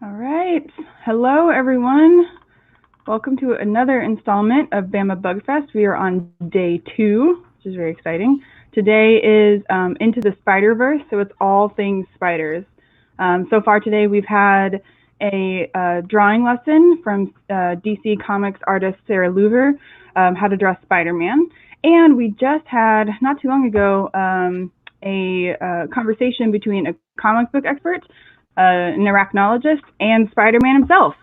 All right. Hello, everyone. Welcome to another installment of Bama Bug Fest. We are on day 2, which is very exciting. Today is Into the Spider-Verse, so it's all things spiders. So far today, we've had a drawing lesson from DC Comics artist Sarah Louver, how to draw Spider-Man. And we just had, not too long ago, a conversation between a comic book expert, an arachnologist, and Spider-Man himself.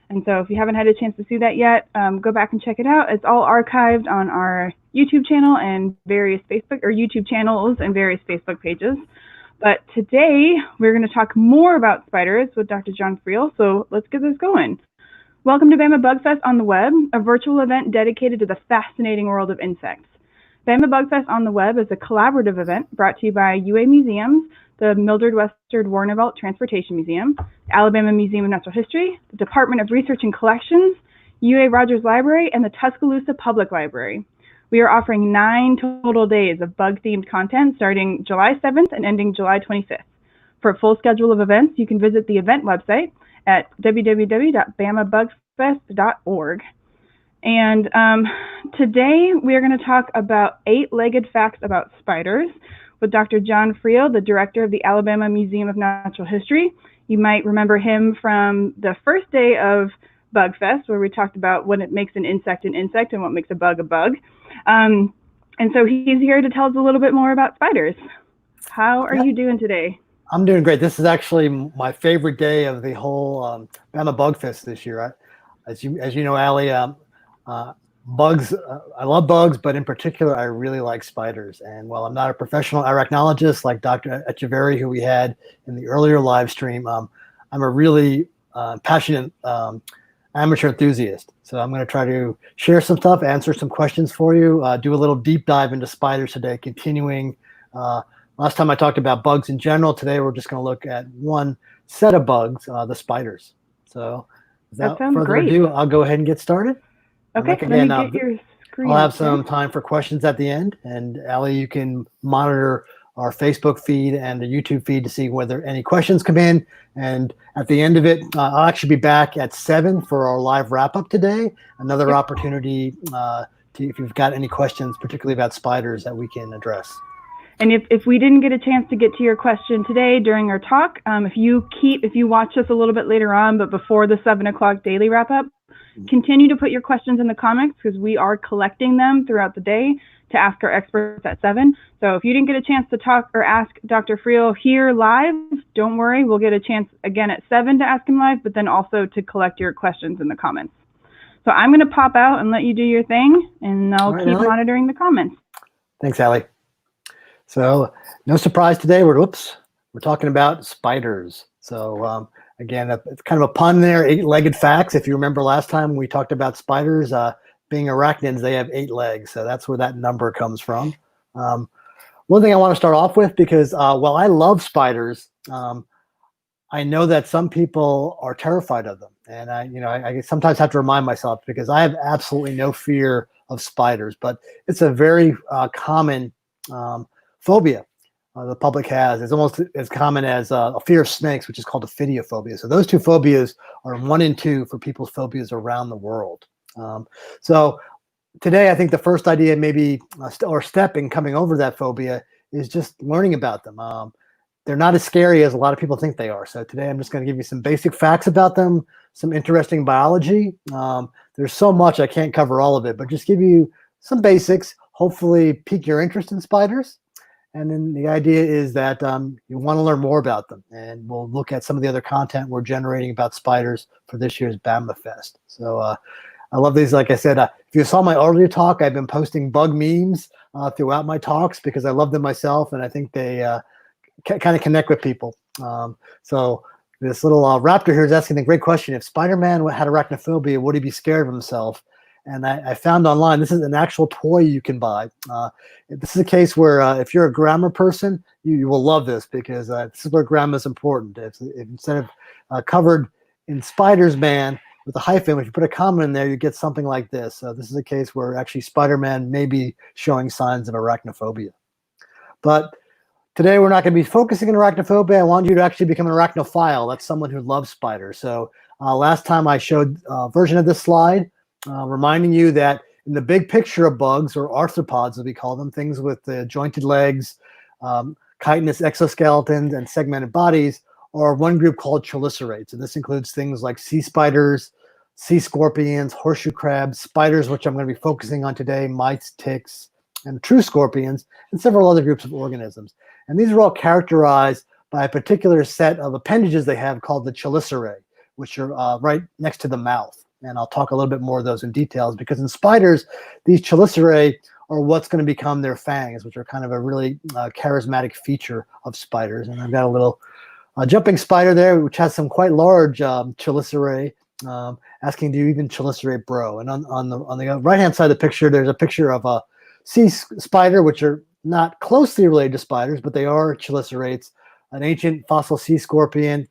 And so if you haven't had a chance to see that yet, go back and check it out. It's all archived on our YouTube channel and various Facebook or YouTube channels and various Facebook pages. But today we're going to talk more about spiders with Dr. John Friel. So let's get this going. Welcome to Bama Bug Fest on the Web, a virtual event dedicated to the fascinating world of insects. Bama Bug Fest on the Web is a collaborative event brought to you by UA Museums, the Mildred Western Warnervelt Transportation Museum, the Alabama Museum of Natural History, the Department of Research and Collections, UA Rogers Library, and the Tuscaloosa Public Library. We are offering 9 total days of bug-themed content starting July 7th and ending July 25th. For a full schedule of events, you can visit the event website at www.bamabugfest.org. And today we are going to talk about 8-legged facts about spiders with Dr. John Friel, the director of the Alabama Museum of Natural History. You might remember him from the first day of Bug Fest, where we talked about what it makes an insect and what makes a bug a bug. And so he's here to tell us a little bit more about spiders. How are you doing today? I'm doing great. This is actually my favorite day of the whole Bama Bug Fest this year. As you know, Allie, bugs, I love bugs, but in particular, I really like spiders. And while I'm not a professional arachnologist like Dr. Echeverry, who we had in the earlier live stream, I'm a really passionate amateur enthusiast. So I'm going to try to share some stuff, answer some questions for you, do a little deep dive into spiders today, continuing. Last time I talked about bugs in general. Today we're just going to look at one set of bugs, the spiders. So without further ado, I'll go ahead and get started. Okay, again, let me get your screen. I'll have some time for questions at the end. And Allie, you can monitor our Facebook feed and the YouTube feed to see whether any questions come in. And at the end of it, I'll actually be back at 7 for our live wrap-up today. Another opportunity if you've got any questions, particularly about spiders, that we can address. And if we didn't get a chance to get to your question today during our talk, if you watch us a little bit later on, but before the 7 o'clock daily wrap-up, continue to put your questions in the comments because we are collecting them throughout the day to ask our experts at 7. So if you didn't get a chance to talk or ask Dr. Friel here live, don't worry, we'll get a chance again at 7 to ask him live, but then also to collect your questions in the comments. So I'm going to pop out and let you do your thing, and I'll keep monitoring the comments. Thanks, Allie. So no surprise today, we're talking about spiders. So again, it's kind of a pun there, 8-legged facts. If you remember last time we talked about spiders being arachnids, they have 8 legs. So that's where that number comes from. One thing I want to start off with, because while I love spiders, I know that some people are terrified of them. And I sometimes have to remind myself, because I have absolutely no fear of spiders, but it's a very common phobia the public has. It's almost as common as a fear of snakes, which is called a ophidiophobia. So those 2 phobias are 1 and 2 for people's phobias around the world. So today, I think the first idea maybe or step in coming over that phobia is just learning about them. They're not as scary as a lot of people think they are. So today I'm just going to give you some basic facts about them, some interesting biology. There's so much I can't cover all of it, but just give you some basics, hopefully pique your interest in spiders. And then the idea is that you want to learn more about them. And we'll look at some of the other content we're generating about spiders for this year's Bama Fest. So I love these. Like I said, if you saw my earlier talk, I've been posting bug memes throughout my talks because I love them myself. And I think they kind of connect with people. So this little raptor here is asking a great question. If Spider-Man had arachnophobia, would he be scared of himself? And I found online, this is an actual toy you can buy. This is a case where if you're a grammar person, you will love this, because this is where grammar is important. If instead of covered in Spider's Man with a hyphen, if you put a comma in there, you get something like this. So this is a case where actually Spider-Man may be showing signs of arachnophobia. But Today, we're not going to be focusing on arachnophobia. I want you to actually become an arachnophile. That's someone who loves spiders. So last time I showed a version of this slide, reminding you that in the big picture of bugs, or arthropods as we call them, things with jointed legs, chitinous exoskeletons, and segmented bodies, are one group called chelicerates. And this includes things like sea spiders, sea scorpions, horseshoe crabs, spiders, which I'm going to be focusing on today, mites, ticks, and true scorpions, and several other groups of organisms. And these are all characterized by a particular set of appendages they have called the chelicerae, which are right next to the mouth. And I'll talk a little bit more of those in details, because in spiders, these chelicerae are what's going to become their fangs, which are kind of a really charismatic feature of spiders. And I've got a little jumping spider there, which has some quite large chelicerae, asking, do you even chelicerate, bro? And on the right-hand side of the picture, there's a picture of a sea spider, which are not closely related to spiders, but they are chelicerates, an ancient fossil sea scorpion,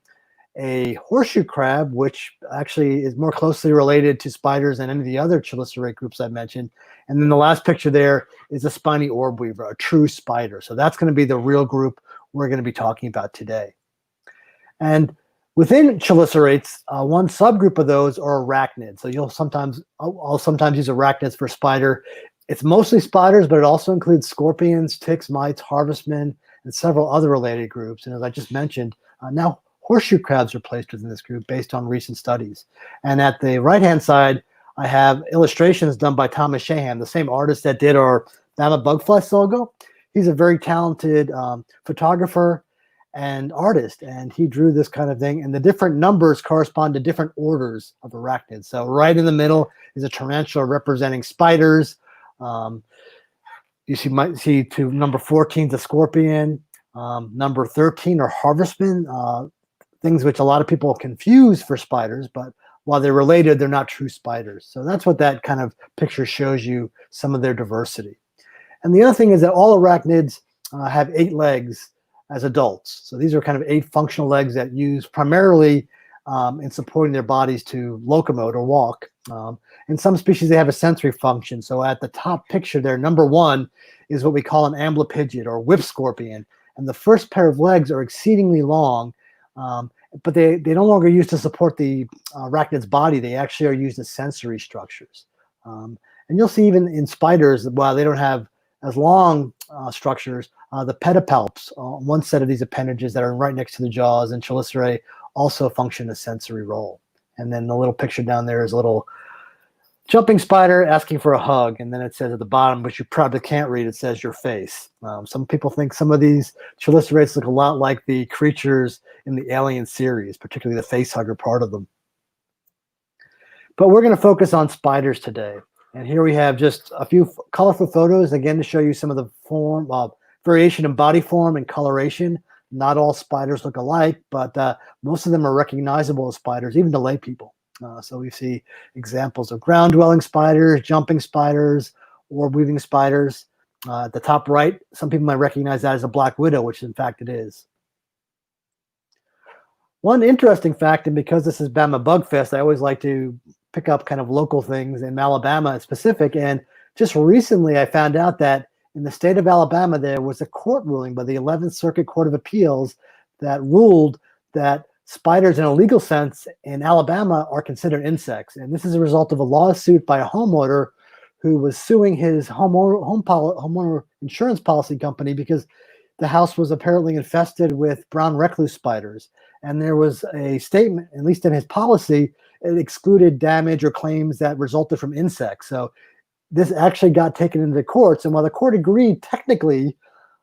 a horseshoe crab, which actually is more closely related to spiders than any of the other chelicerate groups I mentioned. And then the last picture there is a spiny orb weaver, a true spider. So that's going to be the real group we're going to be talking about today. And within chelicerates, one subgroup of those are arachnids. So I'll sometimes use arachnids for spider. It's mostly spiders, but it also includes scorpions, ticks, mites, harvestmen, and several other related groups. And as I just mentioned, now horseshoe crabs are placed within this group based on recent studies. And at the right-hand side, I have illustrations done by Thomas Shahan, the same artist that did our Bama Bugfest logo. He's a very talented photographer and artist, and he drew this kind of thing. And the different numbers correspond to different orders of arachnids. So right in the middle is a tarantula representing spiders. You might see to number 14 is a scorpion, number 13 are harvestmen, things which a lot of people confuse for spiders, but while they're related, they're not true spiders. So that's what that kind of picture shows you, some of their diversity. And the other thing is that all arachnids have 8 legs as adults. So these are kind of 8 functional legs that use primarily in supporting their bodies to locomote or walk. In some species, they have a sensory function. So at the top picture there, number 1 is what we call an amblypygid or whip scorpion. And the first pair of legs are exceedingly long, but they no longer used to support the arachnid's body. They actually are used as sensory structures. And you'll see even in spiders, while they don't have as long structures, the pedipalps, one set of these appendages that are right next to the jaws and chelicerae, also function a sensory role. And then the little picture down there is a little jumping spider asking for a hug, and then it says at the bottom, which you probably can't read, it says your face. Some people think some of these chelicerates look a lot like the creatures in the Alien series, particularly the face hugger part of them. But we're going to focus on spiders today. And here we have just a few colorful photos, again, to show you some of the form variation in body form and coloration. Not all spiders look alike, but most of them are recognizable as spiders, even to lay people. So we see examples of ground-dwelling spiders, jumping spiders, orb-weaving spiders. At the top right, some people might recognize that as a black widow, which in fact it is. One interesting fact, and because this is Bama Bugfest, I always like to pick up kind of local things in Alabama in specific. And just recently I found out that in the state of Alabama, there was a court ruling by the 11th Circuit Court of Appeals that ruled that spiders in a legal sense in Alabama are considered insects. And this is a result of a lawsuit by a homeowner who was suing his homeowner insurance policy company because the house was apparently infested with brown recluse spiders. And there was a statement, at least in his policy, it excluded damage or claims that resulted from insects. So this actually got taken into the courts. And while the court agreed technically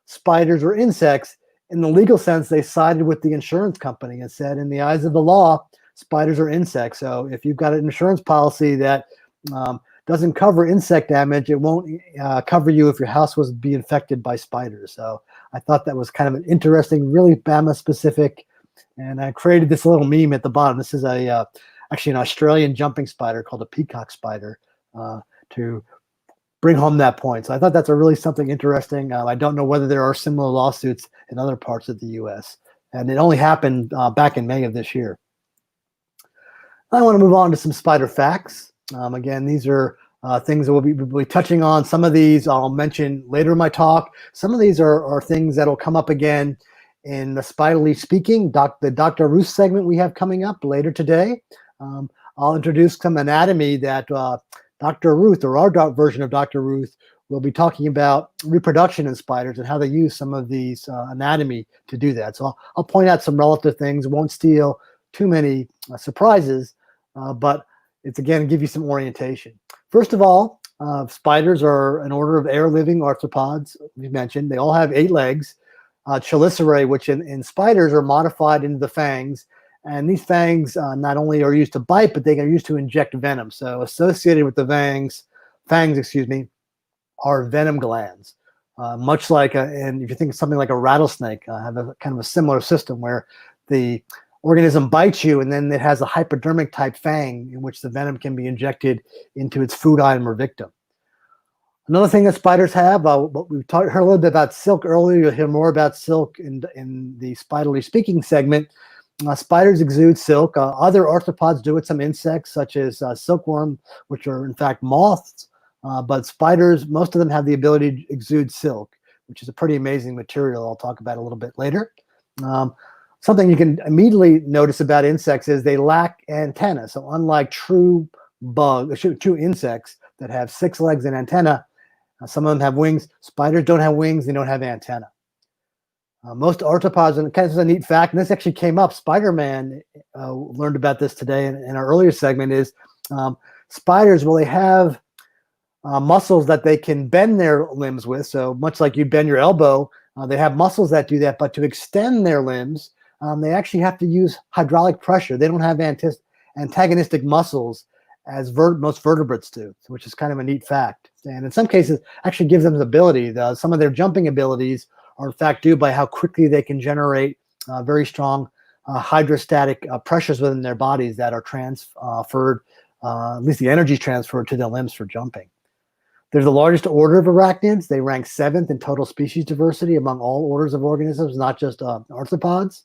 spiders were insects, in the legal sense, they sided with the insurance company and said, in the eyes of the law, spiders are insects. So if you've got an insurance policy that doesn't cover insect damage, it won't cover you if your house was to be infected by spiders. So I thought that was kind of an interesting, really Bama specific. And I created this little meme at the bottom. This is actually an Australian jumping spider called a peacock spider to bring home that point. So I thought that's a really something interesting. I don't know whether there are similar lawsuits in other parts of the U.S. And it only happened back in May of this year. I want to move on to some spider facts. Again, these are things that we'll be touching on. Some of these I'll mention later in my talk. Some of these are things that will come up again in the Spiderly Speaking, the Dr. Ruth segment we have coming up later today. I'll introduce some anatomy that Dr. Ruth, or our version of Dr. Ruth, will be talking about reproduction in spiders and how they use some of these anatomy to do that. So I'll point out some relative things, won't steal too many surprises, but it's again give you some orientation. First of all, spiders are an order of air-living arthropods. We mentioned they all have 8 legs. Chelicerates, which in spiders are modified into the fangs, and these fangs not only are used to bite, but they are used to inject venom. So associated with the fangs, are venom glands. Much like, and if you think of something like a rattlesnake, have a kind of a similar system where the organism bites you, and then it has a hypodermic type fang in which the venom can be injected into its food item or victim. Another thing that spiders have, we've heard a little bit about silk earlier. You'll hear more about silk in the Spiderly Speaking segment. Spiders exude silk. Other arthropods do it, some insects such as silkworm, which are in fact moths. But spiders, most of them have the ability to exude silk, which is a pretty amazing material I'll talk about a little bit later. Something you can immediately notice about insects is they lack antennae. So unlike true insects that have 6 legs and antenna, some of them have wings. Spiders don't have wings. They don't have antenna. Most arthropods, and kind of a neat fact, and this actually came up, Spider-Man learned about this today in our earlier segment, is spiders, well, they have muscles that they can bend their limbs with. So much like you bend your elbow, they have muscles that do that. But to extend their limbs, they actually have to use hydraulic pressure. They don't have antagonistic muscles as most vertebrates do, which is kind of a neat fact. And in some cases, actually gives them the ability. Some of their jumping abilities are in fact due by how quickly they can generate very strong hydrostatic pressures within their bodies that are transferred, at least the energy transferred to their limbs for jumping. They're the largest order of arachnids. They rank 7th in total species diversity among all orders of organisms, not just arthropods.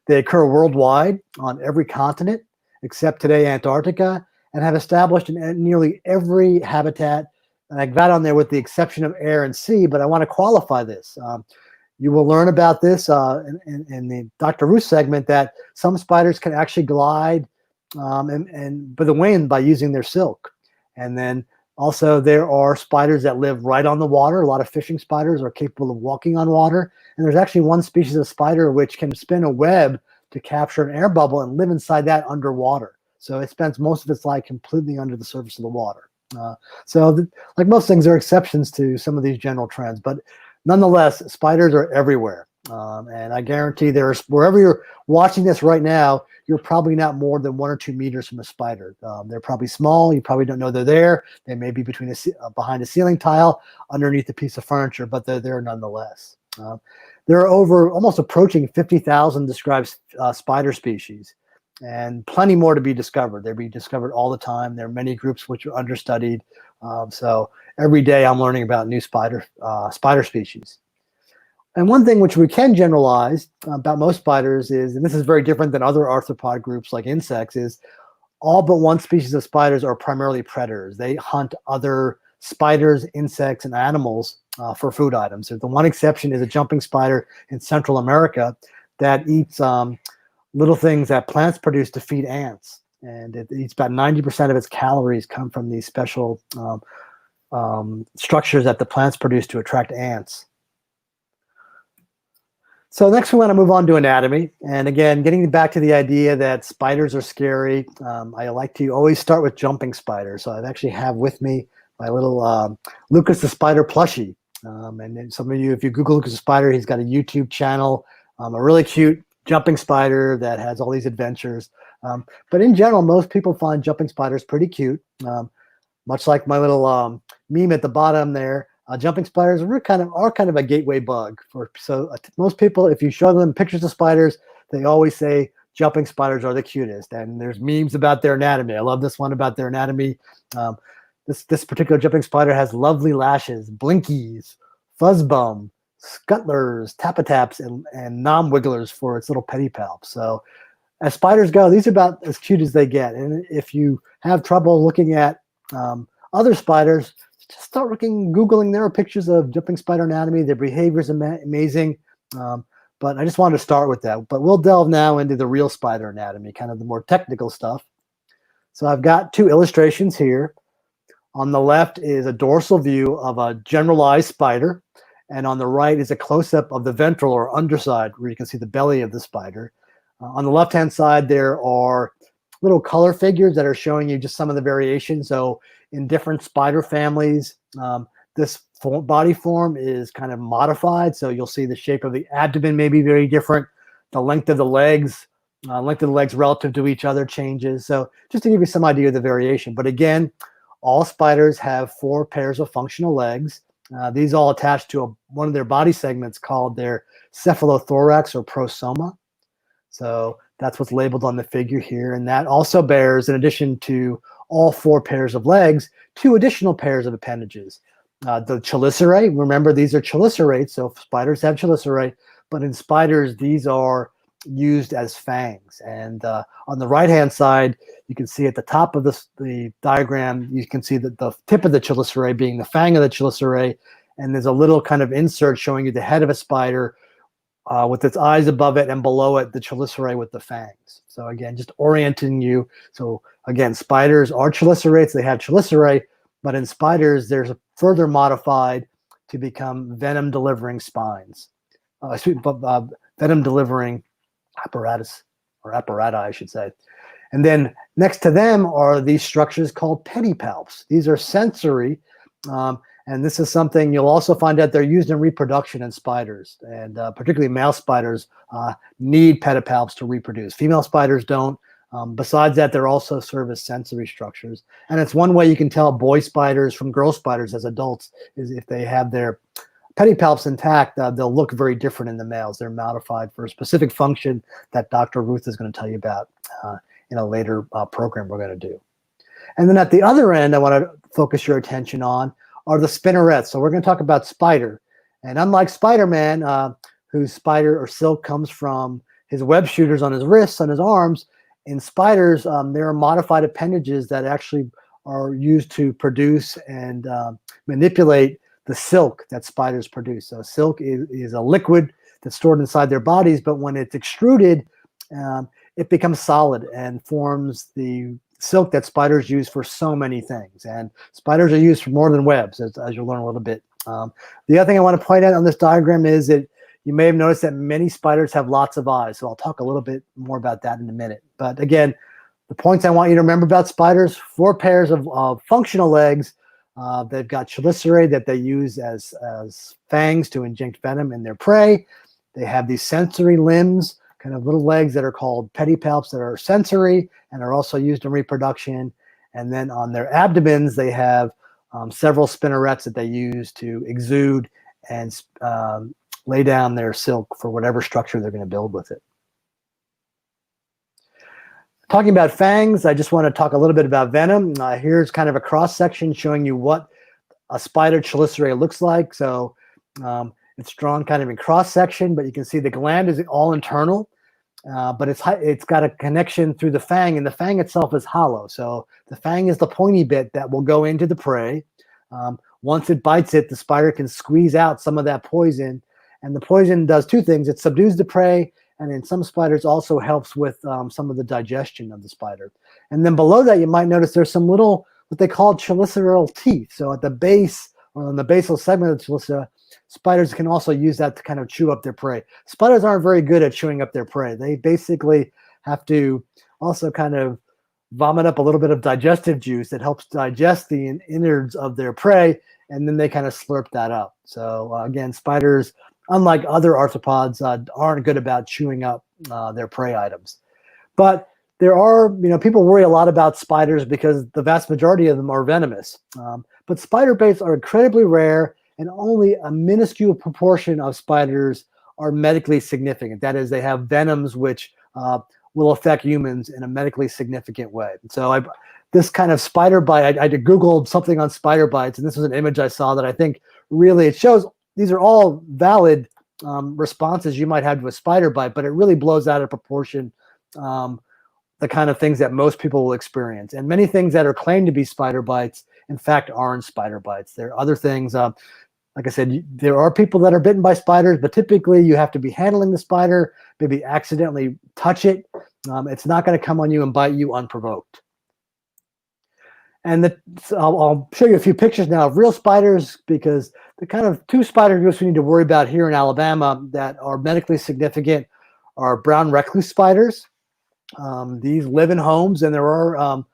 They occur worldwide on every continent except today Antarctica, and have established in nearly every habitat. And I got on there with the exception of air and sea, but I want to qualify this. You will learn about this in the Dr. Ruth segment, that some spiders can actually glide and by the wind by using their silk. And then also there are spiders that live right on the water. A lot of fishing spiders are capable of walking on water. And there's actually one species of spider which can spin a web to capture an air bubble and live inside that underwater. So it spends most of its life completely under the surface of the water. Like most things, there are exceptions to some of these general trends, but nonetheless, spiders are everywhere. And I guarantee wherever you're watching this right now, you're probably not more than 1 or 2 meters from a spider. They're probably small. You probably don't know they're there. They may be behind a ceiling tile, underneath a piece of furniture, but they're there nonetheless. There are almost approaching 50,000 described spider species, and plenty more to be discovered. They're being discovered all the time. There are many groups which are understudied. So every day I'm learning about new spider species. And one thing which we can generalize about most spiders is, and this is very different than other arthropod groups like insects, is all but one species of spiders are primarily predators. They hunt other spiders, insects, and animals for food items. The one exception is a jumping spider in Central America that eats little things that plants produce to feed ants. And it eats about 90% of its calories come from these special structures that the plants produce to attract ants. So next we want to move on to anatomy. And again, getting back to the idea that spiders are scary, I like to always start with jumping spiders. So I actually have with me my little Lucas the Spider plushie. And then some of you, if you Google Lucas the Spider, he's got a YouTube channel, a really cute jumping spider that has all these adventures. But in general, most people find jumping spiders pretty cute. Much like my little meme at the bottom there, jumping spiders are kind of a gateway bug. Most people, if you show them pictures of spiders, they always say jumping spiders are the cutest. And there's memes about their anatomy. I love this one about their anatomy. This particular jumping spider has lovely lashes, blinkies, fuzzbum, scuttlers, tappataps, and nom-wigglers for its little pedipalp. So as spiders go, these are about as cute as they get. And if you have trouble looking at other spiders, just start Googling. There are pictures of jumping spider anatomy. Their behavior is amazing. But I just wanted to start with that. But we'll delve now into the real spider anatomy, kind of the more technical stuff. So I've got two illustrations here. On the left is a dorsal view of a generalized spider. And on the right is a close-up of the ventral or underside, where you can see the belly of the spider. On the left-hand side, there are little color figures that are showing you just some of the variations. So in different spider families, this body form is kind of modified. So you'll see the shape of the abdomen may be very different. The length of the legs relative to each other changes. So just to give you some idea of the variation. But again, all spiders have 4 pairs of functional legs. These all attach to one of their body segments called their cephalothorax or prosoma. So that's what's labeled on the figure here. And that also bears, in addition to all 4 pairs of legs, 2 additional pairs of appendages. The chelicerae, remember these are chelicerates, so spiders have chelicerae, but in spiders, these are used as fangs. And on the right-hand side, you can see at the top of the diagram, you can see that the tip of the chelicerae being the fang of the chelicerae, and there's a little kind of insert showing you the head of a spider with its eyes above it, and below it, the chelicerae with the fangs. So again, just orienting you. So again, spiders are chelicerates, they have chelicerae, but in spiders, there's further modified to become venom-delivering spines. Venom-delivering apparatus, or apparati, I should say. And then next to them are these structures called pedipalps. These are sensory, and this is something you'll also find out they're used in reproduction in spiders, and particularly male spiders need pedipalps to reproduce. Female spiders don't. Besides that, they're also serve as sensory structures. And it's one way you can tell boy spiders from girl spiders as adults is if they have their pedipalps intact, they'll look very different in the males. They're modified for a specific function that Dr. Ruth is going to tell you about in a later program we're going to do. And then at the other end, I want to focus your attention on are the spinnerets. So we're going to talk about spider. And unlike Spider-Man, whose spider or silk comes from his web shooters on his wrists, on his arms, in spiders, there are modified appendages that actually are used to produce and manipulate the silk that spiders produce. So silk is a liquid that's stored inside their bodies, but when it's extruded, it becomes solid and forms the silk that spiders use for so many things. And spiders are used for more than webs, as you'll learn a little bit. The other thing I want to point out on this diagram is that you may have noticed that many spiders have lots of eyes. So I'll talk a little bit more about that in a minute. But again, the points I want you to remember about spiders: 4 pairs of functional legs. They've got chelicerae that they use as fangs to inject venom in their prey. They have these sensory limbs, kind of little legs that are called pedipalps that are sensory and are also used in reproduction. And then on their abdomens, they have several spinnerets that they use to exude and lay down their silk for whatever structure they're going to build with it. Talking about fangs, I just want to talk a little bit about venom. Here's kind of a cross-section showing you what a spider chelicerae looks like. So it's drawn kind of in cross-section, but you can see the gland is all internal, but it's got a connection through the fang, and the fang itself is hollow. So the fang is the pointy bit that will go into the prey. Once it bites it, the spider can squeeze out some of that poison, and the poison does 2 things. It subdues the prey, and in some spiders also helps with some of the digestion of the spider. And then below that, you might notice there's some little, what they call cheliceraal teeth. So at the base, or on the basal segment of the chelicera, spiders can also use that to kind of chew up their prey. Spiders aren't very good at chewing up their prey. They basically have to also kind of vomit up a little bit of digestive juice that helps digest the innards of their prey, and then they kind of slurp that up. So again, spiders, unlike other arthropods, aren't good about chewing up their prey items. But there are, people worry a lot about spiders because the vast majority of them are venomous. But spider bites are incredibly rare, and only a minuscule proportion of spiders are medically significant. That is, they have venoms which will affect humans in a medically significant way. So this kind of spider bite, I Googled something on spider bites, and this was an image I saw that I think really it shows these are all valid responses you might have to a spider bite, but it really blows out of proportion the kind of things that most people will experience. And many things that are claimed to be spider bites in fact, aren't spider bites. There are other things. Like I said, there are people that are bitten by spiders, but typically you have to be handling the spider, maybe accidentally touch it. It's not going to come on you and bite you unprovoked. And I'll show you a few pictures now of real spiders, because the kind of two spider groups we need to worry about here in Alabama that are medically significant are brown recluse spiders. These live in homes, and there are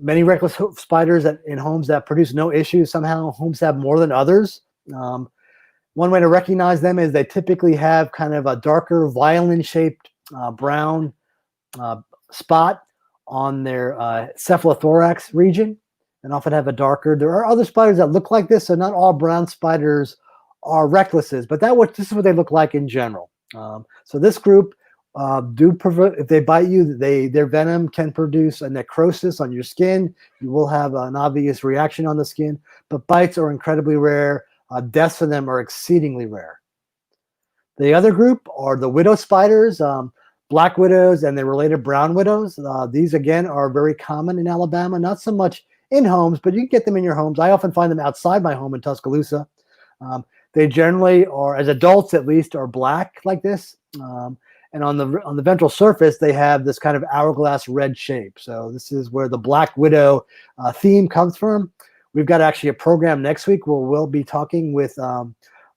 many recluse spiders in homes that produce no issues. Somehow homes have more than others. One way to recognize them is they typically have kind of a darker violin-shaped brown spot on their cephalothorax region, and often have a darker. There are other spiders that look like this, so not all brown spiders are recluses, but this is what they look like in general. So this group if they bite you, their venom can produce a necrosis on your skin. You will have an obvious reaction on the skin, but bites are incredibly rare. Deaths from them are exceedingly rare. The other group are the widow spiders, black widows and the related brown widows. These, again, are very common in Alabama, not so much in homes, but you can get them in your homes. I often find them outside my home in Tuscaloosa. They generally are, as adults at least, are black like this. And on the ventral surface, they have this kind of hourglass red shape. So this is where the black widow theme comes from. We've got actually a program next week where we'll be talking with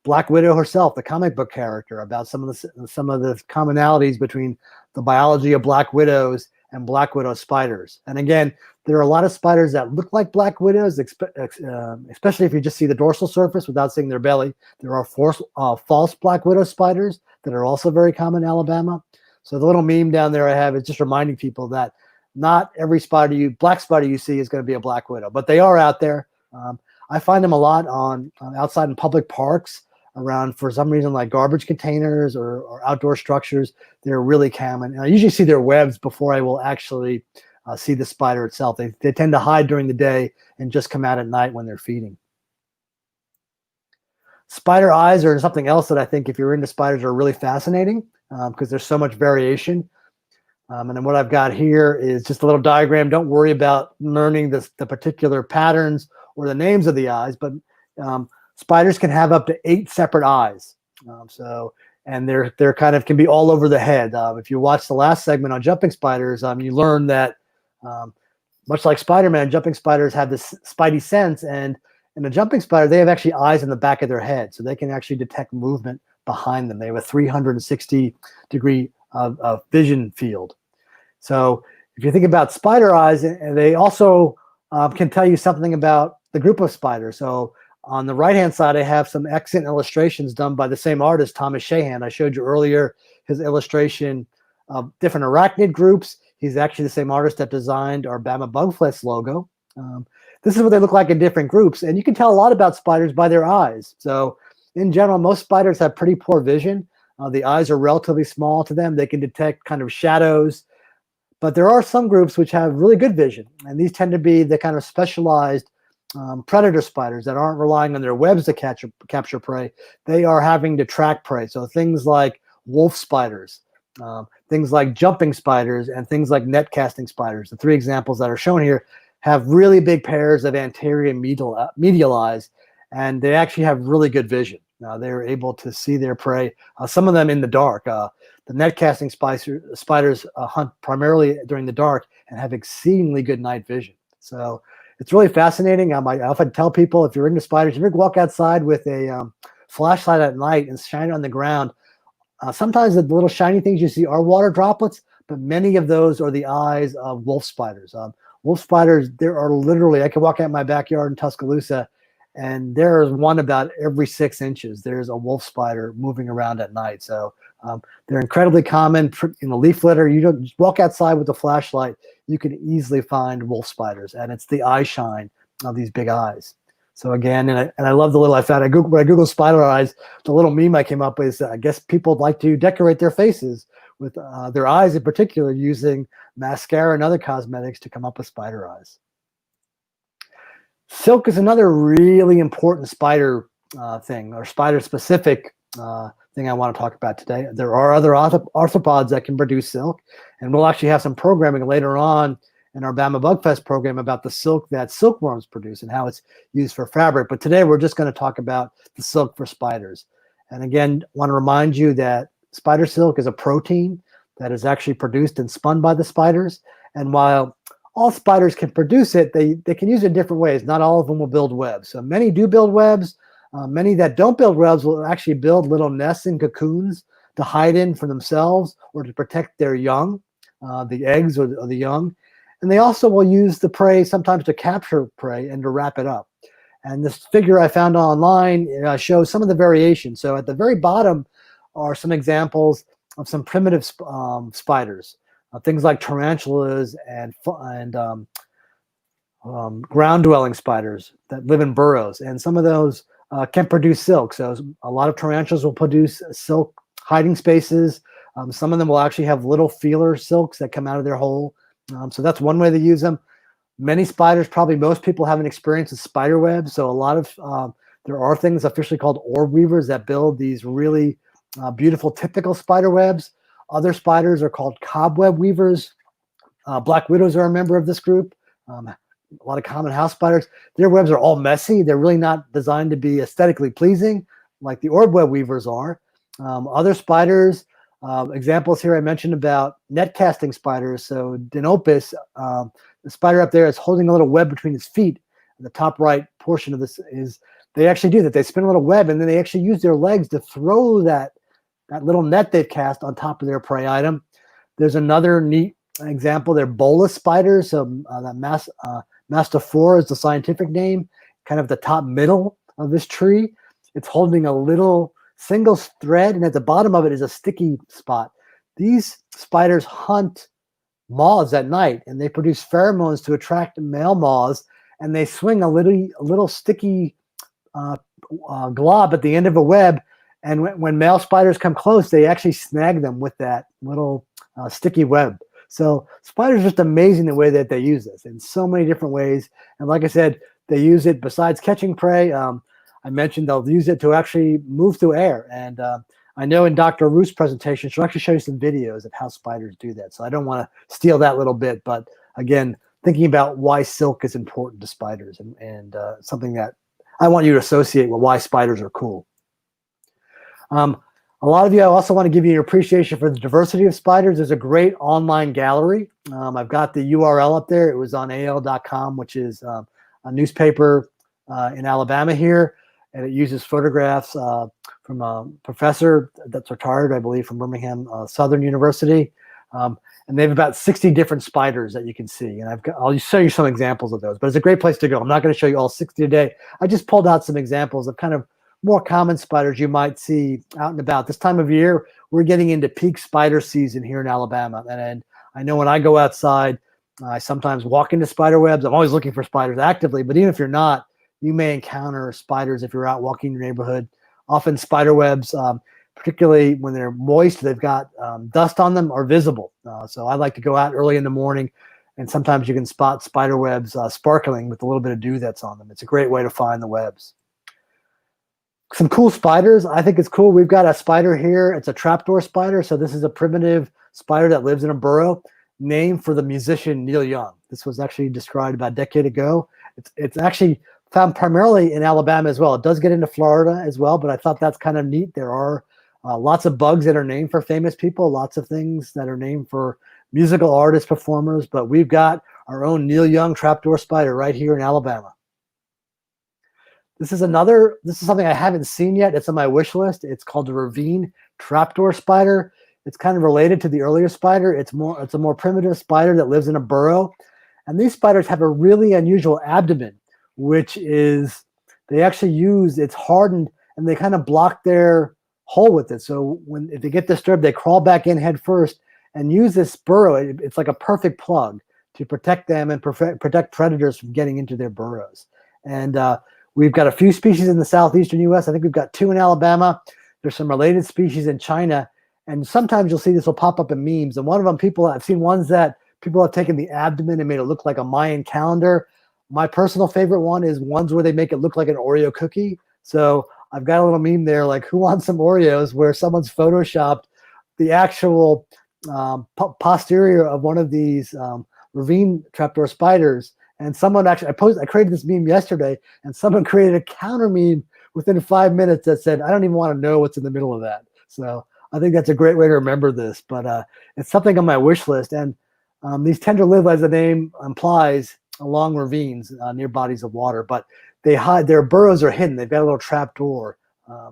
Black Widow herself, the comic book character, about some of the commonalities between the biology of black widows and black widow spiders. And again, there are a lot of spiders that look like black widows, especially if you just see the dorsal surface without seeing their belly. There are false black widow spiders that are also very common in Alabama. So the little meme down there I have is just reminding people that not every black spider you see is going to be a black widow, but they are out there. I find them a lot outside in public parks, around, for some reason, like garbage containers or outdoor structures. They're really common. And I usually see their webs before I will actually see the spider itself. They tend to hide during the day and just come out at night when they're feeding. Spider eyes are something else that I think, if you're into spiders, are really fascinating because there's so much variation. And then what I've got here is just a little diagram. Don't worry about learning the particular patterns or the names of the eyes, but spiders can have up to 8 separate eyes. And they're kind of can be all over the head. If you watch the last segment on jumping spiders, you learn that much like Spider-Man, jumping spiders have this spidey sense, and in a jumping spider, they have actually eyes in the back of their head, so they can actually detect movement behind them. They have a 360-degree vision field. So if you think about spider eyes, and they also can tell you something about the group of spiders. So on the right-hand side, I have some excellent illustrations done by the same artist, Thomas Shahan. I showed you earlier his illustration of different arachnid groups. He's actually the same artist that designed our Bama Bugfest logo. This is what they look like in different groups, and you can tell a lot about spiders by their eyes. So in general, most spiders have pretty poor vision. The eyes are relatively small to them. They can detect kind of shadows, but there are some groups which have really good vision, and these tend to be the kind of specialized predator spiders that aren't relying on their webs to capture prey. They are having to track prey. So things like wolf spiders, things like jumping spiders, and things like net casting spiders. The 3 examples that are shown here have really big pairs of anterior and medial eyes, and they actually have really good vision. They're able to see their prey, some of them in the dark. The net casting spiders hunt primarily during the dark and have exceedingly good night vision. So it's really fascinating. I often tell people, if you're into spiders, if you walk outside with a flashlight at night and shine it on the ground, sometimes the little shiny things you see are water droplets, but many of those are the eyes of wolf spiders. Wolf spiders, there are literally, I can walk out in my backyard in Tuscaloosa, and there is one about every 6 inches. There's a wolf spider moving around at night. So they're incredibly common in the leaf litter. You don't just walk outside with a flashlight, you can easily find wolf spiders, and it's the eye shine of these big eyes. So again, and I love the little, I found, when I Googled spider eyes, the little meme I came up with is, I guess people like to decorate their faces with their eyes in particular, using mascara and other cosmetics to come up with spider eyes. Silk is another really important spider thing, or spider-specific thing I want to talk about today. There are other arthropods that can produce silk, and we'll actually have some programming later on in our Bama Bug Fest program about the silk that silkworms produce and how it's used for fabric. But today we're just going to talk about the silk for spiders. And again, want to remind you that spider silk is a protein that is actually produced and spun by the spiders. And while all spiders can produce it, they can use it in different ways. Not all of them will build webs. So many do build webs. Many that don't build webs will actually build little nests and cocoons to hide in for themselves or to protect their young, the eggs or the young. And they also will use the prey sometimes to capture prey and to wrap it up. And this figure I found online shows some of the variation. So at the very bottom are some examples of some primitive spiders, things like tarantulas and ground-dwelling spiders that live in burrows. And some of those can produce silk. So a lot of tarantulas will produce silk hiding spaces. Some of them will actually have little feeler silks that come out of their hole. So that's one way to use them. Many spiders, probably most people have an experience with spider webs. So a lot of, there are things officially called orb weavers that build these really beautiful typical spider webs. Other spiders are called cobweb weavers. Black widows are a member of this group. A lot of common house spiders. Their webs are all messy. They're really not designed to be aesthetically pleasing like the orb web weavers are. Other spiders, examples here I mentioned about net casting spiders. So Dinopus, the spider up there is holding a little web between his feet. And the top right portion of this is, they actually do that. They spin a little web and then they actually use their legs to throw that little net they've cast on top of their prey item. There's another neat example. They're bolus spiders. So that Mastophora is the scientific name, kind of the top middle of this tree. It's holding a little single thread, and at the bottom of it is a sticky spot. These spiders hunt moths at night, and they produce pheromones to attract male moths, and they swing a little sticky glob at the end of a web, and when male spiders come close, they actually snag them with that little sticky web. So spiders are just amazing the way that they use this in so many different ways. And like I said, they use it besides catching prey. I mentioned they'll use it to actually move through air. And I know in Dr. Ruth's presentation, she'll actually show you some videos of how spiders do that. So I don't want to steal that little bit. But again, thinking about why silk is important to spiders and something that I want you to associate with why spiders are cool. A lot of you, I also want to give you your appreciation for the diversity of spiders. There's a great online gallery. I've got the URL up there. It was on AL.com, which is a newspaper in Alabama here. And it uses photographs from a professor that's retired, I believe, from Birmingham Southern University. And they have about 60 different spiders that you can see. And I'll show you some examples of those. But it's a great place to go. I'm not going to show you all 60 today. I just pulled out some examples of kind of more common spiders you might see out and about. This time of year, we're getting into peak spider season here in Alabama. And I know when I go outside, I sometimes walk into spider webs. I'm always looking for spiders actively. But even if you're not, you may encounter spiders if you're out walking your neighborhood. Often spider webs, particularly when they're moist, they've got dust on them, are visible. So I like to go out early in the morning, and sometimes you can spot spider webs sparkling with a little bit of dew that's on them. It's a great way to find the webs. Some cool spiders. I think it's cool. We've got a spider here. It's a trapdoor spider. So this is a primitive spider that lives in a burrow, named for the musician Neil Young. This was actually described about a decade ago. It's actually found primarily in Alabama as well. It does get into Florida as well, but I thought that's kind of neat. There are lots of bugs that are named for famous people, lots of things that are named for musical artists, performers, but we've got our own Neil Young trapdoor spider right here in Alabama. This is something I haven't seen yet. It's on my wish list. It's called the ravine trapdoor spider. It's kind of related to the earlier spider. It's a more primitive spider that lives in a burrow. And these spiders have a really unusual abdomen, which is, they actually it's hardened, and they kind of block their hole with it. So if they get disturbed, they crawl back in head first and use this burrow. It's like a perfect plug to protect them and protect predators from getting into their burrows. And we've got a few species in the southeastern U.S. I think we've got 2 in Alabama. There's some related species in China. And sometimes you'll see this will pop up in memes. And one of them, I've seen ones that people have taken the abdomen and made it look like a Mayan calendar. My personal favorite one is ones where they make it look like an Oreo cookie. So I've got a little meme there, like, who wants some Oreos, where someone's photoshopped the actual posterior of one of these ravine trapdoor spiders. And someone actually, I created this meme yesterday, and someone created a counter meme within 5 minutes that said, I don't even want to know what's in the middle of that. So I think that's a great way to remember this, but it's something on my wish list. And these tend to live, as the name implies, along ravines near bodies of water, but they hide, their burrows are hidden. They've got a little trap door.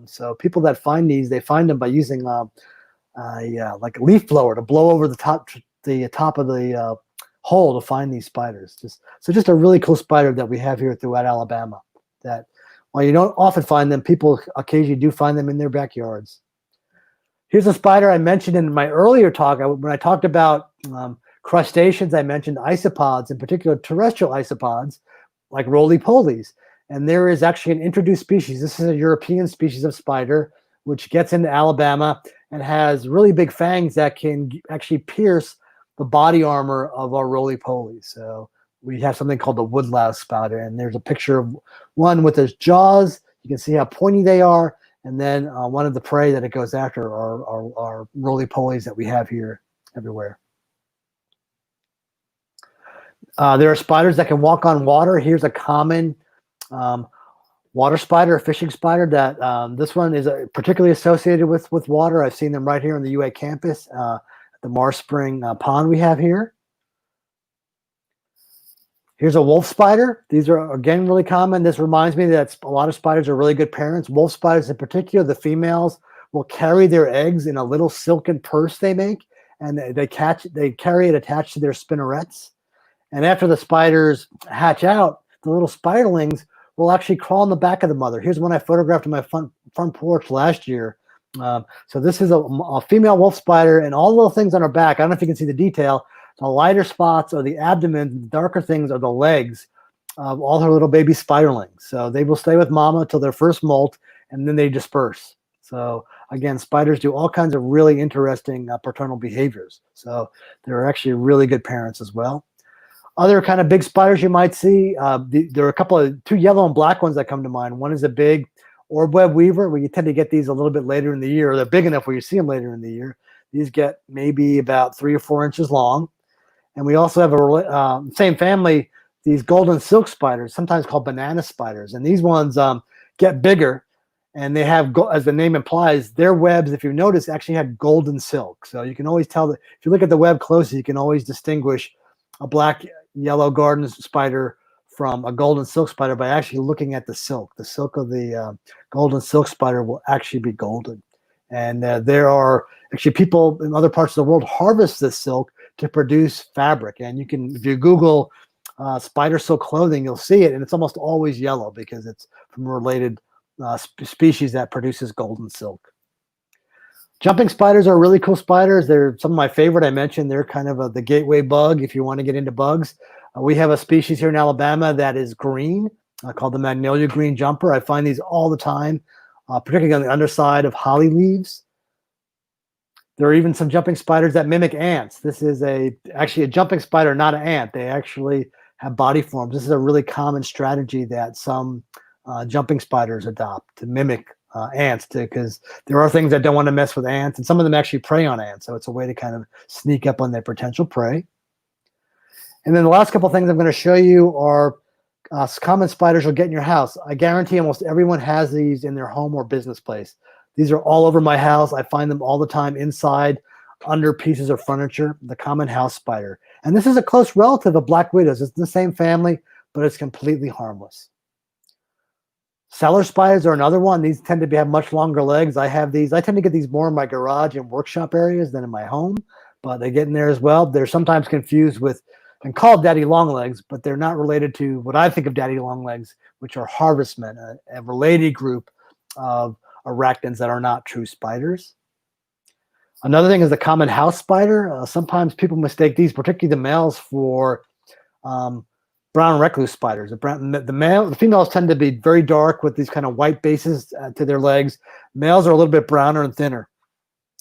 So people that find these, they find them by using like a leaf blower to blow over the top of the hole to find these spiders. Just a really cool spider that we have here throughout Alabama, that while you don't often find them, people occasionally do find them in their backyards. Here's a spider I mentioned in my earlier talk. When I talked about crustaceans, I mentioned isopods, in particular terrestrial isopods like roly-polies. And there is actually an introduced species. This is a European species of spider, which gets into Alabama and has really big fangs that can actually pierce the body armor of our roly-polies. So we have something called the woodlouse spider, and there's a picture of one with his jaws. You can see how pointy they are, and then one of the prey that it goes after are roly-polies that we have here everywhere. There are spiders that can walk on water. Here's a common water spider, a fishing spider that this one is particularly associated with water. I've seen them right here on the UA campus at the Marsh Spring pond we have here. Here's a wolf spider. These are, again, really common. This reminds me that a lot of spiders are really good parents. Wolf spiders in particular, the females will carry their eggs in a little silken purse they make, and they carry it attached to their spinnerets. And after the spiders hatch out, the little spiderlings will actually crawl on the back of the mother. Here's one I photographed on my front porch last year. So this is a female wolf spider, and all the little things on her back, I don't know if you can see the detail, the lighter spots are the abdomen, the darker things are the legs of all her little baby spiderlings. So they will stay with mama until their first molt, and then they disperse. So again, spiders do all kinds of really interesting paternal behaviors. So they're actually really good parents as well. Other kind of big spiders you might see, there are a couple of two yellow and black ones that come to mind. One is a big orb web weaver, where you tend to get these a little bit later in the year. They're big enough where you see them later in the year. These get maybe about 3 or 4 inches long. And we also have a same family, these golden silk spiders, sometimes called banana spiders. And these ones get bigger, and they have, as the name implies, their webs, if you notice, actually had golden silk. So you can always tell that if you look at the web closely, you can always distinguish a black yellow garden spider from a golden silk spider by actually looking at the silk. The silk of the golden silk spider will actually be golden. And there are actually people in other parts of the world harvest this silk to produce fabric. And you can, if you Google spider silk clothing, you'll see it, and it's almost always yellow because it's from a related species that produces golden silk. Jumping spiders are really cool spiders. They're some of my favorite. I mentioned they're kind of the gateway bug if you want to get into bugs. We have a species here in Alabama that is green, called the magnolia green jumper. I find these all the time, particularly on the underside of holly leaves. There are even some jumping spiders that mimic ants. This is actually a jumping spider, not an ant. They actually have body forms. This is a really common strategy that some jumping spiders adopt to mimic ants, because there are things that don't want to mess with ants, and some of them actually prey on ants. So it's a way to kind of sneak up on their potential prey. And then the last couple of things I'm going to show you are common spiders you'll get in your house. I guarantee almost everyone has these in their home or business place. These are all over my house. I find them all the time inside, under pieces of furniture, the common house spider. And this is a close relative of black widows. It's the same family, but it's completely harmless. Cellar spiders are another one. These tend to have much longer legs. I have these. I tend to get these more in my garage and workshop areas than in my home, but they get in there as well. They're sometimes confused with and called daddy longlegs, but they're not related to what I think of daddy longlegs, which are harvestmen, a related group of arachnids that are not true spiders. Another thing is the common house spider. Sometimes people mistake these, particularly the males, for brown recluse spiders. The females tend to be very dark with these kind of white bases to their legs. Males are a little bit browner and thinner.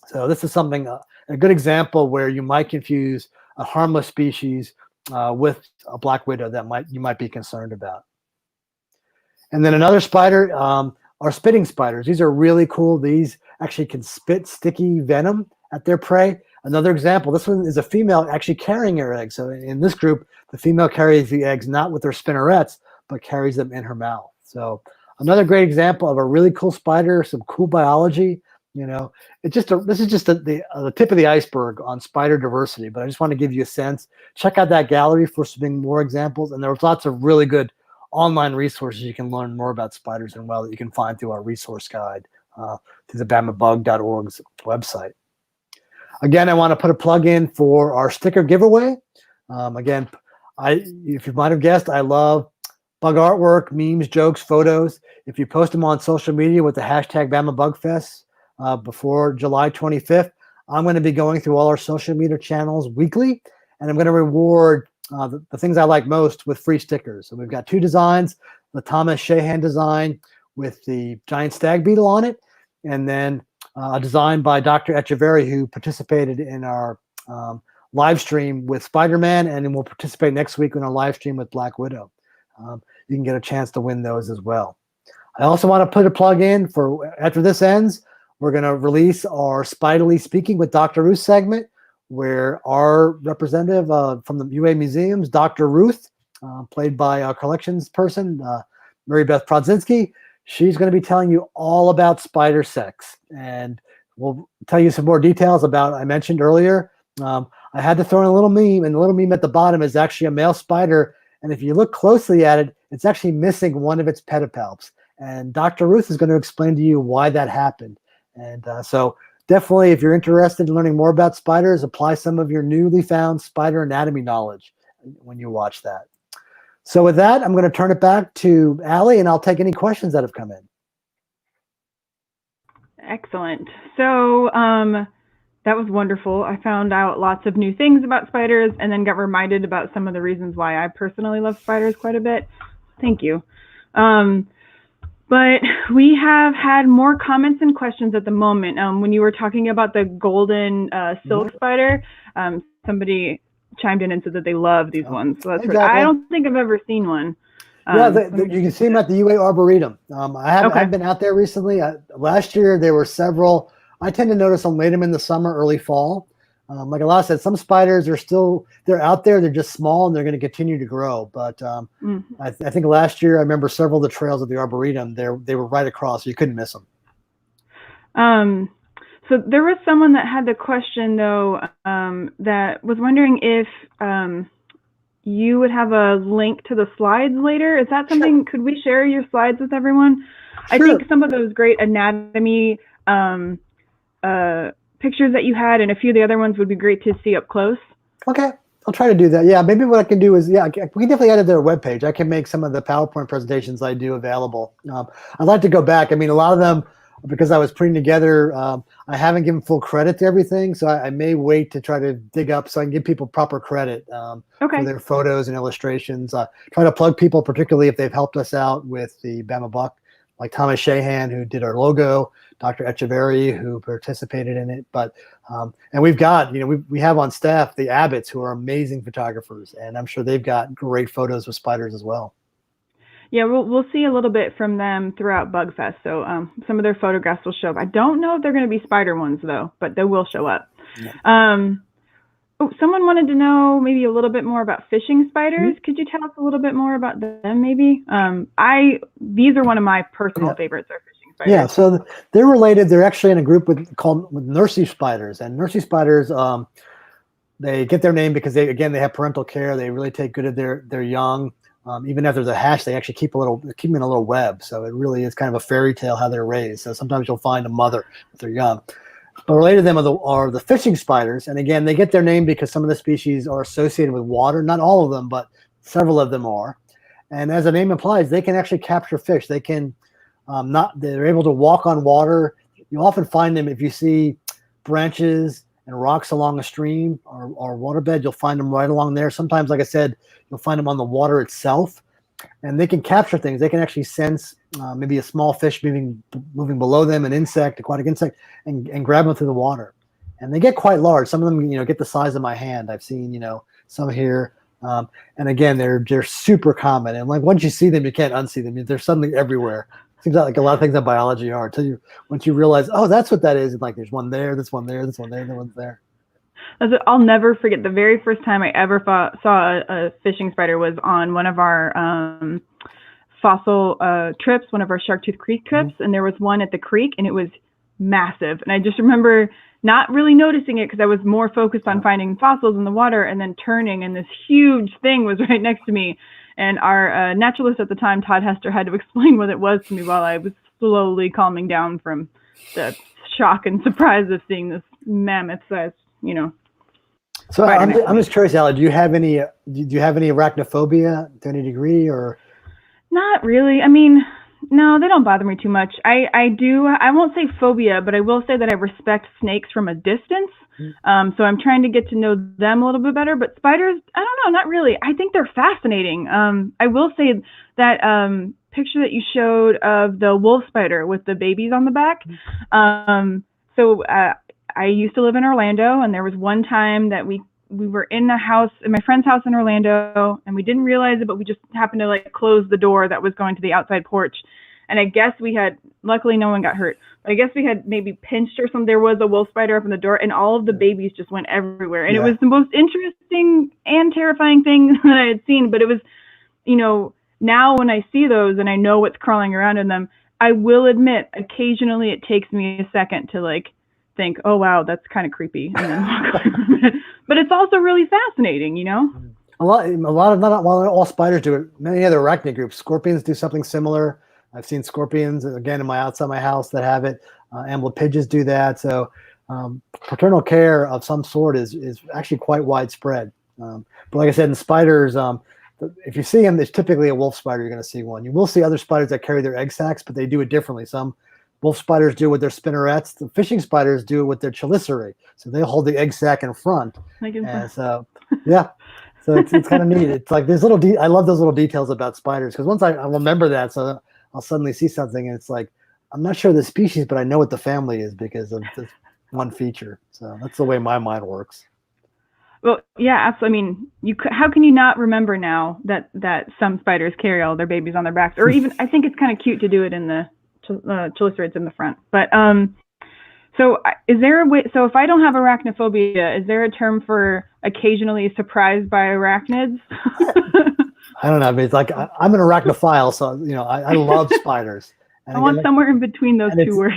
So this is something, a good example where you might confuse a harmless species with a black widow that you might be concerned about. And then another spider are spitting spiders. These are really cool. These actually can spit sticky venom at their prey. Another example, this one is a female actually carrying her eggs. So in this group, the female carries the eggs not with her spinnerets, but carries them in her mouth. So another great example of a really cool spider, some cool biology. It's just this is just the tip of the iceberg on spider diversity, but I just want to give you a sense. Check out that gallery for some more examples, and there's lots of really good online resources you can learn more about spiders and well that you can find through our resource guide through the bamabug.org's website. Again, I want to put a plug in for our sticker giveaway. Again, if you might have guessed, I love bug artwork, memes, jokes, photos. If you post them on social media with the hashtag BamaBugFest before July 25th, I'm going to be going through all our social media channels weekly, and I'm going to reward the things I like most with free stickers. So we've got 2 designs, the Thomas Shahan design with the giant stag beetle on it, and then a design by Dr. Echeverry, who participated in our live stream with Spider-Man, and then will participate next week in our live stream with Black Widow. You can get a chance to win those as well. I also want to put a plug in for, after this ends, we're going to release our Spiderly Speaking with Dr. Ruth segment, where our representative from the UA Museums, Dr. Ruth, played by our collections person, Mary Beth Prodzinski, she's going to be telling you all about spider sex. And we'll tell you some more details about, I mentioned earlier, I had to throw in a little meme, and the little meme at the bottom is actually a male spider. And if you look closely at it, it's actually missing one of its pedipalps. And Dr. Ruth is going to explain to you why that happened. And so definitely, if you're interested in learning more about spiders, apply some of your newly found spider anatomy knowledge when you watch that. So with that, I'm going to turn it back to Allie, and I'll take any questions that have come in. Excellent. So that was wonderful. I found out lots of new things about spiders and then got reminded about some of the reasons why I personally love spiders quite a bit. Thank you. But we have had more comments and questions at the moment. When you were talking about the golden silk spider, somebody chimed in and said that they love these ones. So that's exactly. I don't think I've ever seen one. Yeah, you can see them at the UA Arboretum. I've been out there recently. Last year, there were several. I tend to notice them late in the summer, early fall. Like Alana said, some spiders are they're out there. They're just small, and they're going to continue to grow. But I think last year, I remember several of the trails at the Arboretum. They were right across. So you couldn't miss them. So there was someone that had the question, though, that was wondering if you would have a link to the slides later. Is that something? Sure. Could we share your slides with everyone? Sure. I think some of those great anatomy pictures that you had and a few of the other ones would be great to see up close. Okay, I'll try to do that. Yeah, maybe what I can do is, we can definitely edit their webpage. I can make some of the PowerPoint presentations I do available. I'd like to go back. I mean, a lot of them, because I was putting together, I haven't given full credit to everything, so I may wait to try to dig up so I can give people proper credit for their photos and illustrations. Try to plug people, particularly if they've helped us out with the Bama Buck, like Thomas Shahan, who did our logo, Dr. Echeverry, who participated in it. But and we've got, we have on staff the Abbotts, who are amazing photographers, and I'm sure they've got great photos of spiders as well. Yeah, we'll see a little bit from them throughout BugFest. So some of their photographs will show up. I don't know if they're going to be spider ones, though, but they will show up. Yeah. Someone wanted to know maybe a little bit more about fishing spiders. Could you tell us a little bit more about them, maybe? These are one of my personal favorites, are fishing spiders. Yeah, so they're related. They're actually in a group called nursery spiders. And nursery spiders, they get their name because they have parental care. They really take good of their young. Even after the hatch, they actually keep them in a little web. So it really is kind of a fairy tale how they're raised. So sometimes you'll find a mother with their young. But related to them are the fishing spiders. And again, they get their name because some of the species are associated with water. Not all of them, but several of them are. And as the name implies, they can actually capture fish. They can they're able to walk on water. You often find them if you see branches and rocks along a stream or waterbed, you'll find them right along there. Sometimes, like I said, you'll find them on the water itself. And they can capture things. They can actually sense maybe a small fish moving below them, an aquatic insect, and grab them through the water. And they get quite large. Some of them, get the size of my hand. I've seen, some here. And again, they're super common. And like once you see them, you can't unsee them. There's something everywhere. Seems like a lot of things in biology are until once you realize, oh, that's what that is. And like there's one there, this one there, this one there, that one's there. I'll never forget. The very first time I ever saw a fishing spider was on one of our fossil trips, one of our Sharktooth Creek trips, and there was one at the creek, and it was massive. And I just remember not really noticing it because I was more focused on finding fossils in the water, and then turning, and this huge thing was right next to me. And our naturalist at the time, Todd Hester, had to explain what it was to me while I was slowly calming down from the shock and surprise of seeing this mammoth-sized, So I'm just curious, Allie, do you have any arachnophobia to any degree, or? Not really. I mean, no, they don't bother me too much. I won't say phobia, but I will say that I respect snakes from a distance. So I'm trying to get to know them a little bit better. But spiders, I don't know, not really. I think they're fascinating. I will say that picture that you showed of the wolf spider with the babies on the back. So I used to live in Orlando, and there was one time that we were in my friend's house in Orlando, and we didn't realize it, but we just happened to close the door that was going to the outside porch. And I guess luckily no one got hurt, but I guess we had maybe pinched or something. There was a wolf spider up in the door, and all of the babies just went everywhere. And it was the most interesting and terrifying thing that I had seen. But it was, now when I see those and I know what's crawling around in them, I will admit occasionally it takes me a second to think, oh wow, that's kind of creepy, and then walk away from it. But it's also really fascinating, A lot of not all spiders do it. Many other arachnid groups, scorpions do something similar. I've seen scorpions again outside my house that have it. Amblypygids do that. So paternal care of some sort is actually quite widespread. But like I said, in spiders, if you see them, it's typically a wolf spider. You're going to see one. You will see other spiders that carry their egg sacs, but they do it differently. Some wolf spiders do it with their spinnerets. The fishing spiders do it with their chelicerates. So they hold the egg sac in front. And so, yeah. So it's kind of neat. It's like there's I love those little details about spiders, because once I remember that, so I'll suddenly see something, and it's like, I'm not sure the species, but I know what the family is because of this one feature. So that's the way my mind works. Well, yeah, absolutely. I mean, how can you not remember now that some spiders carry all their babies on their backs? Or even, I think it's kind of cute to do it in the chelicerates in the front. But so is there a way? So if I don't have arachnophobia, is there a term for occasionally surprised by arachnids? I don't know. I mean, it's like I'm an arachnophile, so I love spiders. And I want somewhere in between those two words.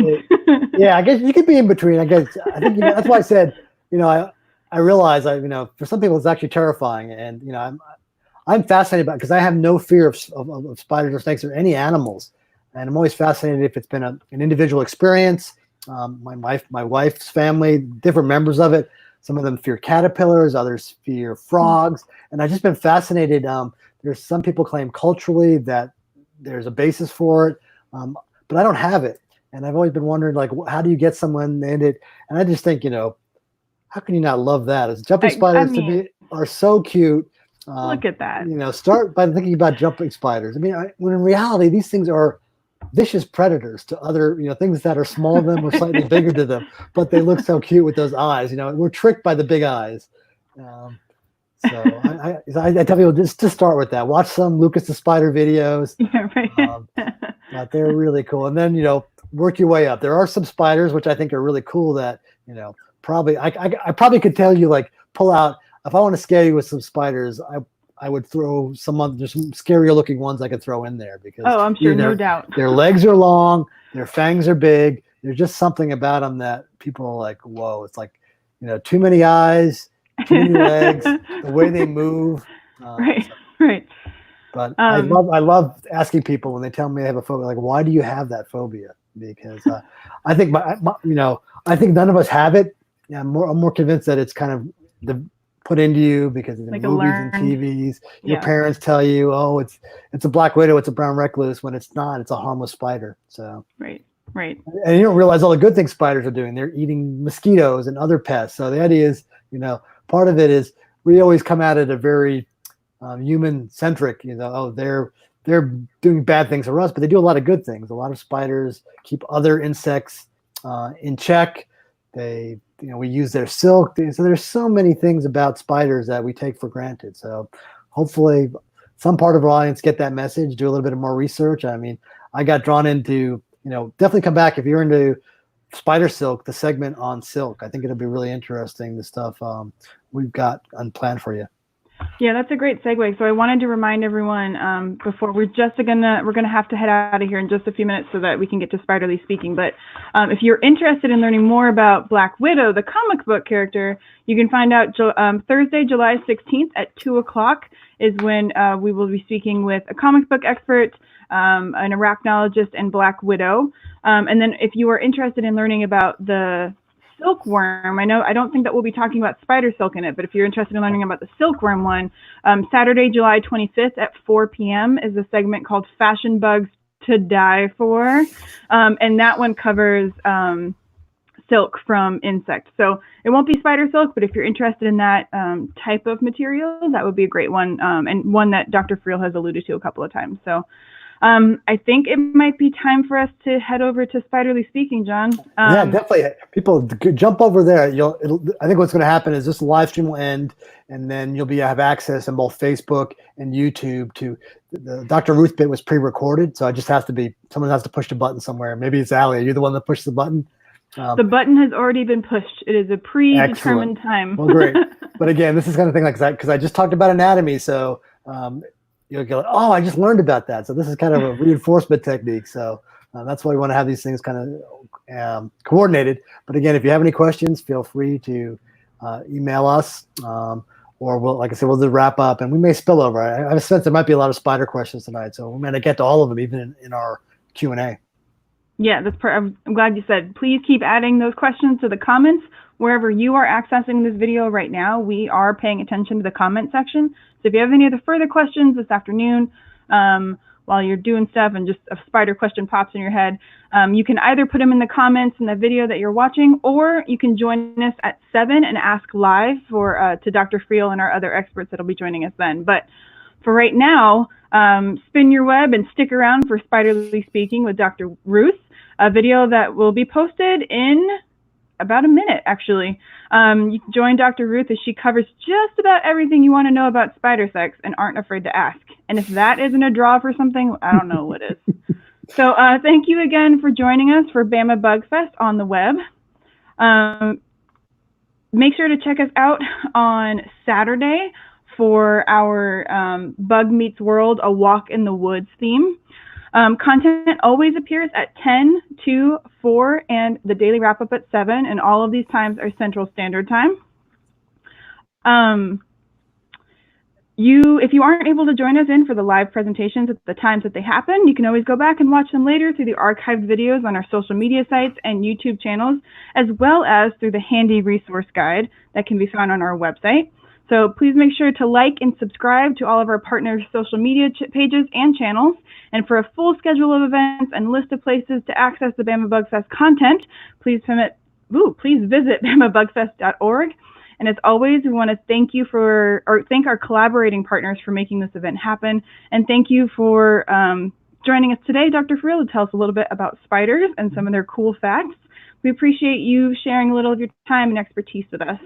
Yeah, I guess you could be in between. I guess I think that's why I said, I realize for some people it's actually terrifying, and I'm fascinated by it because I have no fear of spiders or snakes or any animals, and I'm always fascinated if it's been an individual experience. My wife's family, different members of it. Some of them fear caterpillars, others fear frogs, and I've just been fascinated. There's some people claim culturally that there's a basis for it, but I don't have it, and I've always been wondering, how do you get someone in it? And I just think, how can you not love that? As jumping spiders to me are so cute. Look at that. Start by thinking about jumping spiders. I mean, when in reality, these things are vicious predators to other, things that are small to them or slightly bigger to them, but they look so cute with those eyes. We're tricked by the big eyes. So I tell people just start with that. Watch some Lucas the Spider videos. Yeah, right. But they're really cool. And then, work your way up. There are some spiders which I think are really cool that, probably I probably could tell you, pull out, if I want to scare you with some spiders, I would throw there's some scarier looking ones I could throw in there, because I'm sure, no doubt. Their legs are long, their fangs are big. There's just something about them that people are like, whoa, it's like, too many eyes, too many legs, the way they move. Right. But I love asking people when they tell me they have a phobia, why do you have that phobia? Because I think I think none of us have it. Yeah, I'm more convinced that it's kind of put into you because of the movies and TVs. Your parents tell you, oh, it's a black widow, it's a brown recluse, when it's not. It's a harmless spider. So right. And you don't realize all the good things spiders are doing. They're eating mosquitoes and other pests. So the idea is, part of it is we always come at it a very human centric. They're doing bad things for us, but they do a lot of good things. A lot of spiders keep other insects in check. We use their silk. So there's so many things about spiders that we take for granted. So hopefully some part of our audience get that message, do a little bit of more research. I mean, I got drawn into, definitely come back if you're into spider silk, the segment on silk. I think it'll be really interesting, the stuff we've got unplanned for you. Yeah, that's a great segue. So I wanted to remind everyone before we're gonna have to head out of here in just a few minutes so that we can get to Spiderly Speaking. But if you're interested in learning more about Black Widow, the comic book character, you can find out Thursday, July 16th at 2 o'clock is when we will be speaking with a comic book expert, an arachnologist, and Black Widow. And then if you are interested in learning about the silkworm, I don't think that we'll be talking about spider silk in it, but if you're interested in learning about the silkworm one, Saturday, July 25th at 4 p.m. is a segment called Fashion Bugs to Die For, and that one covers silk from insects. So it won't be spider silk, but if you're interested in that type of material, that would be a great one, and one that Dr. Friel has alluded to a couple of times. So I think it might be time for us to head over to Spiderly Speaking, John. Yeah, definitely. People jump over there. I think what's going to happen is this live stream will end, and then you'll have access on both Facebook and YouTube to the Dr. Ruth bit was pre-recorded, so it just has to be someone has to push the button somewhere. Maybe it's Allie. Are you the one that pushed the button? The button has already been pushed. It is a predetermined time. Well, great. But again, this is kind of thing like that because I just talked about anatomy, so. You'll go, oh, I just learned about that. So this is kind of a reinforcement technique. So that's why we want to have these things kind of coordinated. But again, if you have any questions, feel free to email us, or like I said, we'll do wrap up, and we may spill over. I have a sense there might be a lot of spider questions tonight, so we may not get to all of them even in our Q&A. Yeah, I'm glad you said. Please keep adding those questions to the comments. Wherever you are accessing this video right now, we are paying attention to the comment section. So if you have any other further questions this afternoon, while you're doing stuff and just a spider question pops in your head, you can either put them in the comments in the video that you're watching, or you can join us at 7 and ask live to Dr. Friel and our other experts that'll be joining us then. But for right now, spin your web and stick around for Spiderly Speaking with Dr. Ruth, a video that will be posted in about a minute, actually. You can join Dr. Ruth as she covers just about everything you want to know about spider sex and aren't afraid to ask. And if that isn't a draw for something, I don't know what is. So thank you again for joining us for Bama Bug Fest on the web. Make sure to check us out on Saturday for our Bug Meets World, a Walk in the Woods theme. Content always appears at 10, 2, 4, and the daily wrap-up at 7, and all of these times are Central Standard Time. If you aren't able to join us in for the live presentations at the times that they happen, you can always go back and watch them later through the archived videos on our social media sites and YouTube channels, as well as through the handy resource guide that can be found on our website. So please make sure to like and subscribe to all of our partners' social media pages and channels. And for a full schedule of events and list of places to access the Bama Bug Fest content, please visit bamabugfest.org. And as always, we want to thank our collaborating partners for making this event happen. And thank you for joining us today, Dr. Friel, to tell us a little bit about spiders and some of their cool facts. We appreciate you sharing a little of your time and expertise with us.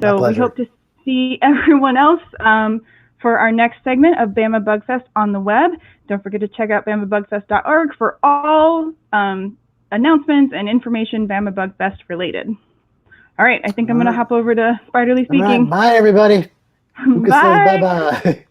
So we hope to see everyone else for our next segment of Bama Bug Fest on the web. Don't forget to check out bamabugfest.org for all announcements and information Bama Bug Fest related. All right, I think I'm going to hop over to Spiderly Speaking. All right, bye, everybody. Bye. Bye-bye.